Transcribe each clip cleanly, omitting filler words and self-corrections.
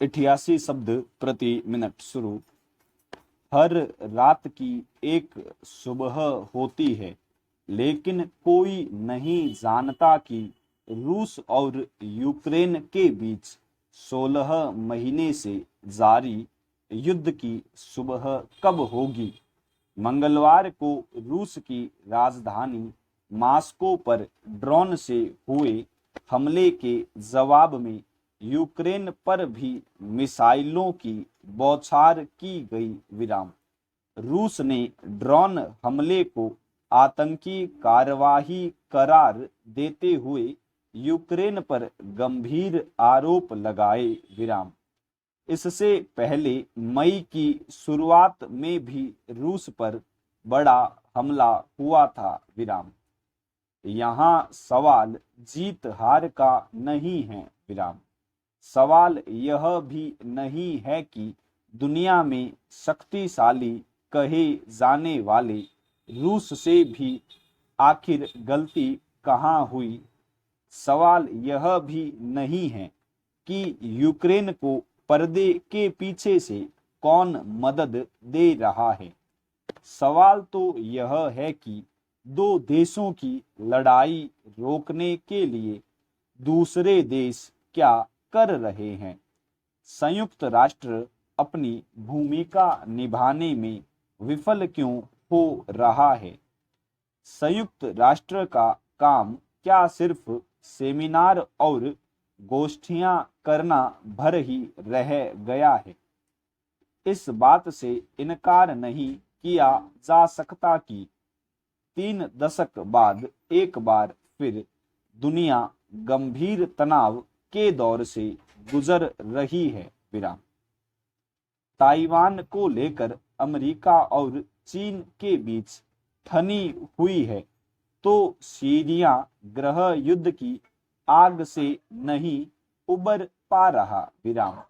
88 शब्द प्रति मिनट शुरू। हर रात की एक सुबह होती है, लेकिन कोई नहीं जानता कि रूस और यूक्रेन के बीच 16 महीने से जारी युद्ध की सुबह कब होगी। मंगलवार को रूस की राजधानी मॉस्को पर ड्रोन से हुए हमले के जवाब में यूक्रेन पर भी मिसाइलों की बौछार की गई विराम। रूस ने ड्रोन हमले को आतंकी कार्यवाही करार देते हुए यूक्रेन पर गंभीर आरोप लगाए विराम। इससे पहले मई की शुरुआत में भी रूस पर बड़ा हमला हुआ था विराम। यहाँ सवाल जीत हार का नहीं है विराम। सवाल यह भी नहीं है कि दुनिया में शक्तिशाली कहे जाने वाले रूस से भी आखिर गलती कहाँ हुई। सवाल यह भी नहीं है कि यूक्रेन को पर्दे के पीछे से कौन मदद दे रहा है। सवाल तो यह है कि दो देशों की लड़ाई रोकने के लिए दूसरे देश क्या कर रहे हैं। संयुक्त राष्ट्र अपनी भूमिका निभाने में विफल क्यों हो रहा है। संयुक्त राष्ट्र का काम क्या सिर्फ सेमिनार और गोष्ठियां करना भर ही रह गया है। इस बात से इनकार नहीं किया जा सकता कि 3 दशक बाद एक बार फिर दुनिया गंभीर तनाव के दौर से गुजर रही है विराम। ताइवान को लेकर अमेरिका और चीन के बीच ठनी हुई है, तो सीरिया गृह युद्ध की आग से नहीं उबर पा रहा विराम।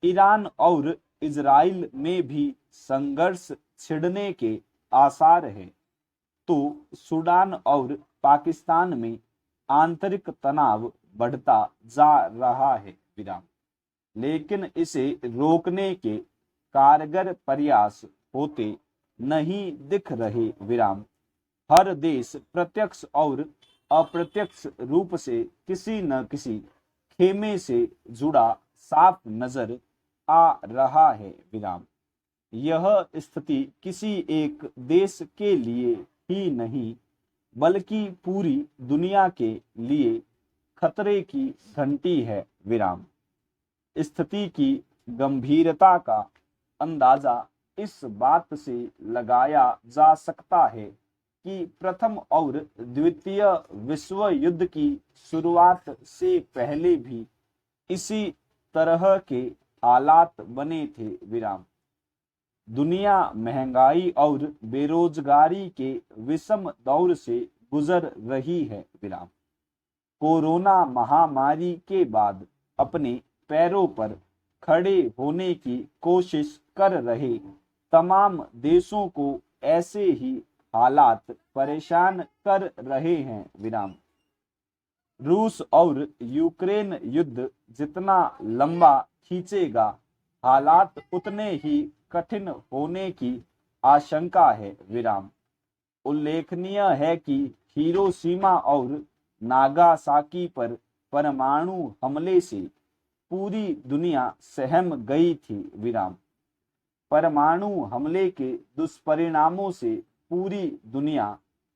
ईरान और इजराइल में भी संघर्ष छिड़ने के आसार है, तो सूडान और पाकिस्तान में आंतरिक तनाव बढ़ता जा रहा है विराम। लेकिन इसे रोकने के कारगर प्रयास होते नहीं दिख रहे विराम। हर देश प्रत्यक्ष और अप्रत्यक्ष रूप से किसी न किसी खेमे से जुड़ा साफ नजर आ रहा है विराम। यह स्थिति किसी एक देश के लिए ही नहीं, बल्कि पूरी दुनिया के लिए खतरे की घंटी है विराम। स्थिति की गंभीरता का अंदाजा इस बात से लगाया जा सकता है कि प्रथम और द्वितीय विश्व युद्ध की शुरुआत से पहले भी इसी तरह के हालात बने थे विराम। दुनिया महंगाई और बेरोजगारी के विषम दौर से गुजर रही है विराम। कोरोना महामारी के बाद अपने पैरों पर खड़े होने की कोशिश कर रहे तमाम देशों को ऐसे ही हालात परेशान कर रहे हैं विराम। रूस और यूक्रेन युद्ध जितना लंबा खींचेगा, हालात उतने ही कठिन होने की आशंका है विराम। उल्लेखनीय है कि हिरोशिमा और नागासाकी पर परमाणु हमले से पूरी दुनिया सहम गई थी विराम। परमाणु हमले के दुष्परिणामों से पूरी दुनिया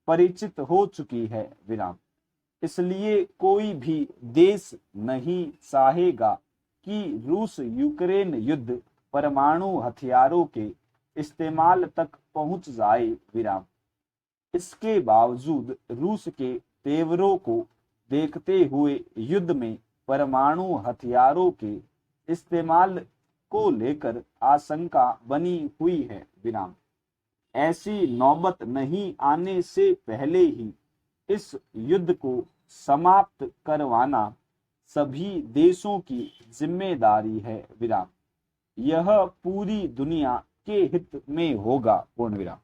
परिचित हो चुकी है विराम। इसलिए कोई भी देश नहीं चाहेगा कि रूस यूक्रेन युद्ध परमाणु हथियारों के इस्तेमाल तक पहुंच जाए विराम। इसके बावजूद रूस के तेवरों को देखते हुए युद्ध में परमाणु हथियारों के इस्तेमाल को लेकर आशंका बनी हुई है विराम। ऐसी नौबत नहीं आने से पहले ही इस युद्ध को समाप्त करवाना सभी देशों की जिम्मेदारी है विराम। यह पूरी दुनिया के हित में होगा पूर्ण विराम।